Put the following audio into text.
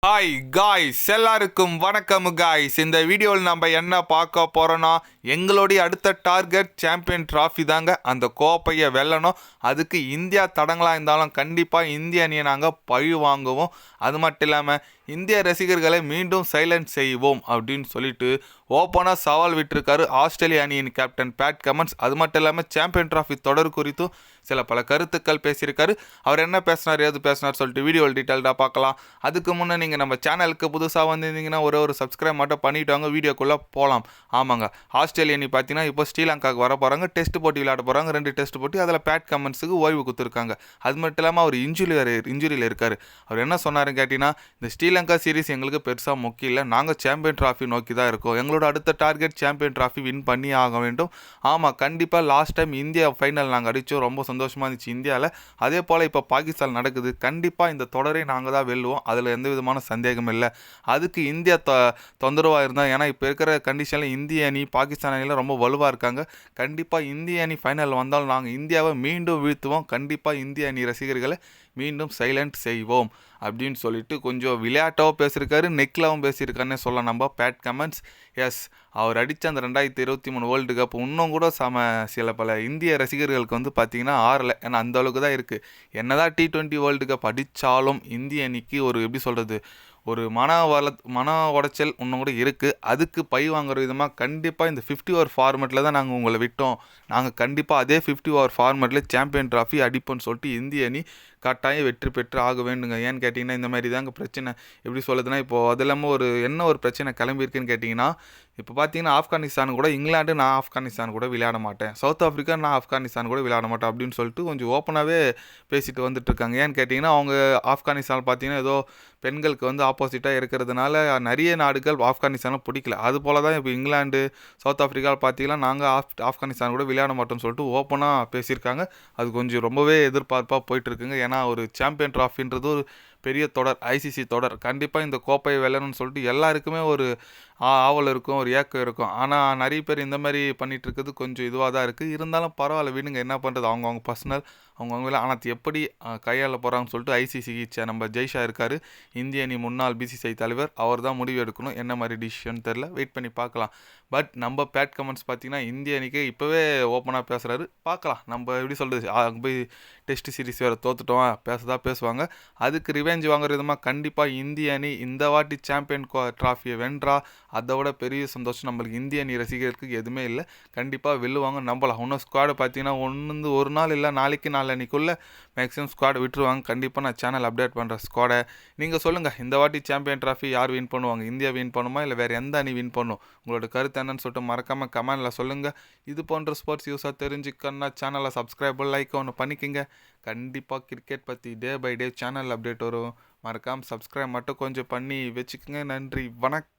Hi guys, எல்லாருக்கும் வணக்கம் guys. இந்த வீடியோவில் நம்ம என்ன பார்க்க போகிறோன்னா, எங்களுடைய அடுத்த டார்கெட் சாம்பியன் ட்ராஃபி தாங்க. அந்த கோப்பையை வெல்லணும். அதுக்கு இந்தியா தடங்களாக இருந்தாலும் கண்டிப்பாக இந்திய அணியை நாங்கள் பழி வாங்குவோம். அது மட்டும் இல்லாமல் இந்திய ரசிகர்களை மீண்டும் சைலண்ட் செய்வோம் அப்படின்னு சொல்லிட்டு ஓப்பனாக சவால் விட்டுருக்காரு ஆஸ்திரேலிய அணியின் கேப்டன் பேட் கமன்ஸ். அது மட்டும் இல்லாமல் சாம்பியன் ட்ராஃபி தொடர் குறித்தும் பல கருத்துக்கள் பேசியிருக்காரு. அவர் என்ன பேசினார், ஏது பேசினார் சொல்லிட்டு வீடியோவில் டீட்டெயில்டாக பார்க்கலாம். அதுக்கு முன்னே நீங்கள் நம்ம சேனலுக்கு புதுசாக வந்திருந்தீங்கன்னா ஒரு சப்ஸ்கிரைப் மட்டும் பண்ணிவிட்டு வாங்க, வீடியோக்குள்ளே போகலாம். ஆமாங்க, ஆஸ்திரேலிய அணி பார்த்தீங்கன்னா இப்போ ஸ்ரீலங்காவுக்கு வர போகிறாங்க. டெஸ்ட் போட்டி விளையாட போகிறாங்க. 2 டெஸ்ட் போட்டி. அதில் பேட் கமன்ஸுக்கு ஓய்வு கொடுத்துருக்காங்க. அது மட்டும் இல்லாமல் அவர் இன்ஜுரியில் இருக்கார். அவர் என்ன சொன்னாருன்னு கேட்டிங்கன்னா, இந்த ஸ்ரீலங்கா சீரிஸ் எங்களுக்கு பெருசாக முக்கியம் இல்லை, நாங்கள் சாம்பியன் ட்ராஃபி நோக்கி தான் இருக்கோம். எங்களோட அடுத்த டார்கெட் சாம்பியன் ட்ராஃபி வின் பண்ணி ஆக வேண்டும். ஆமாம், கண்டிப்பாக லாஸ்ட் டைம் இந்தியா ஃபைனல் நாங்கள் அடித்தோம், ரொம்ப சந்தோஷமாக இருந்துச்சு இந்தியாவில். அதே போல் இப்போ பாகிஸ்தான் நடக்குது. கண்டிப்பாக இந்த தொடரை நாங்கள் தான் வெல்லுவோம், அதில் எந்த விதமான சந்தேகம் இல்லை. அதுக்கு இந்தியா தொந்தரவாக இருந்தால், ஏன்னா இப்போ இருக்கிற கண்டிஷனில் இந்திய அணி பாகிஸ்தான் அணியில் ரொம்ப வலுவாக இருக்காங்க. கண்டிப்பாக இந்திய அணி ஃபைனல் வந்தாலும் நாங்கள் இந்தியாவை மீண்டும் வீழ்த்துவோம். கண்டிப்பாக இந்திய அணி ரசிகர்களை மீண்டும் சைலண்ட் செய்வோம் அப்படின்னு சொல்லிட்டு கொஞ்சம் விளையாட்டாகவும் பேசியிருக்காரு, நெக்கிலாவும் பேசியிருக்காருன்னே சொல்லலாம் நம்ம பேட் கமன்ஸ். எஸ், அவர் அடித்த அந்த 2023 வேர்ல்டு கப் இன்னும் கூட பல இந்திய ரசிகர்களுக்கு வந்து பார்த்திங்கன்னா ஆறலை. ஏன்னா அந்த அளவுக்கு தான் இருக்குது. என்னதான் T20 வேர்ல்டு கப் அடித்தாலும் இந்திய அணிக்கு எப்படி சொல்கிறது, ஒரு மன உடைச்சல் இன்னும் கூட இருக்குது. அதுக்கு பை வாங்குற விதமாக கண்டிப்பாக இந்த 50 ஓவர் ஃபார்மெட்டில் தான் நாங்கள் உங்களை விட்டோம், நாங்கள் கண்டிப்பாக அதே 50 ஓவர் ஃபார்மெட்டில் சாம்பியன் ட்ராஃபி அடிப்போன்னு சொல்லிட்டு இந்திய அணி கட்டாயம் வெற்றி பெற்று ஆக வேண்டுங்க. ஏன்னு கேட்டிங்கன்னா, இந்த மாதிரி தாங்க பிரச்சனை. எப்படி சொல்லுதுன்னா, இப்போது அது இல்லாமல் ஒரு பிரச்சனை கிளம்பியிருக்குன்னு கேட்டிங்கன்னா, இப்போ பார்த்தீங்கன்னா ஆப்கானிஸ்தான் கூட இங்கிலாந்து, நான் ஆப்கானிஸ்தான் கூட விளையாட மாட்டேன், சவுத் ஆஃப்ரிக்கா நான் ஆப்கானிஸ்தான் கூட விளையாட மாட்டேன் அப்படின்னு சொல்லிட்டு கொஞ்சம் ஓப்பனாகவே பேசிட்டு வந்துட்டுருக்காங்க. ஏன்னு கேட்டிங்கன்னா, அவங்க ஆப்கானிஸ்தான் பார்த்தீங்கன்னா ஏதோ பெண்களுக்கு வந்து ஆப்போசிட்டாக இருக்கிறதுனால நிறைய நாடுகள் ஆப்கானிஸ்தானில் பிடிக்கல. அது போல் தான் இப்போ இங்கிலாந்து, சவுத் ஆஃப்ரிக்காவில் பார்த்தீங்கன்னா நாங்கள் ஆப்கானிஸ்தான் கூட விளையாட மாட்டோம்னு சொல்லிட்டு ஓப்பனாக பேசியிருக்காங்க. அது கொஞ்சம் ரொம்பவே எதிர்பார்ப்பாக போயிட்டுருக்குங்க. ஏன்னா ஒரு சாம்பியன் ட்ராஃபின்றது ஒரு பெரிய தொடர், ஐசிசி தொடர். கண்டிப்பாக இந்த கோப்பையை வெல்லணும்னு சொல்லிட்டு எல்லாருக்குமே ஒரு ஆவல் இருக்கும், ஒரு ஏக்கம் இருக்கும். ஆனால் நிறைய பேர் இந்த மாதிரி பண்ணிகிட்டு இருக்கிறது கொஞ்சம் இதுவாக தான் இருக்குது. இருந்தாலும் பரவாயில்ல, விடுங்க, என்ன பண்ணுறது, அவங்கவுங்க பர்சனல், அவங்கவுங்கள. ஆனால் எப்படி கையாள போகிறாங்கன்னு சொல்லிட்டு ஐசிசி நம்ம ஜெய்ஷா இருக்கார், இந்திய அணி முன்னாள் பிசிசிஐ தலைவர். அவர் தான் முடிவு எடுக்கணும், என்ன மாதிரி டிசிஷன் தெரில, வெயிட் பண்ணி பார்க்கலாம். பட் நம்ம பேட் கமெண்ட்ஸ் பார்த்திங்கன்னா இந்திய அணிக்கு இப்போவே ஓப்பனாக பேசுகிறாரு. பார்க்கலாம், நம்ம எப்படி சொல்கிறது, அங்கே போய் டெஸ்ட் சீரிஸ் வேறு தோத்துட்டோம், பேசுவாங்க. அதுக்கு ரிவெஞ்ச் வாங்குற விதமாக கண்டிப்பாக இந்திய அணி இந்த வாட்டி சாம்பியன் ட்ராஃபியை வென்றா அதை விட பெரிய சந்தோஷம் நம்மளுக்கு இந்திய அணி ரசிகர்களுக்கு எதுவுமே இல்லை. கண்டிப்பாக வெல்லுவாங்க, நம்பலாம். இன்னும் ஸ்குவாடை பார்த்தீங்கன்னா ஒரு நாள் இல்லை, நாளைக்கு நாளன்னைக்குள்ளே மேக்ஸிமம் ஸ்குவாடை விட்டுருவாங்க. கண்டிப்பாக நான் சேனல் அப்டேட் பண்ணுறேன் ஸ்குவாடை. நீங்கள் சொல்லுங்கள், இந்த வாட்டி சாம்பியன் ட்ராஃபி யார் வின் பண்ணுவாங்க? இந்தியா வின் பண்ணுமா, இல்லை வேறு எந்த அணி வின் பண்ணும்? உங்களோட கருத்து என்னன்னு சொல்லிட்டு மறக்காமல் கமெண்டில் சொல்லுங்கள். இது போன்ற ஸ்போர்ட்ஸ் யூஸாக தெரிஞ்சுக்கன்னா சேனலை சப்ஸ்கிரைப் லைக் ஒன்று பண்ணிக்கோங்க. கண்டிப்பாக கிரிக்கெட் பற்றி day by day channel update வரும். மறக்காமல் சப்ஸ்கிரைப் மட்டும் கொஞ்சம் பண்ணி வச்சுக்கோங்க. நன்றி, வணக்கம்.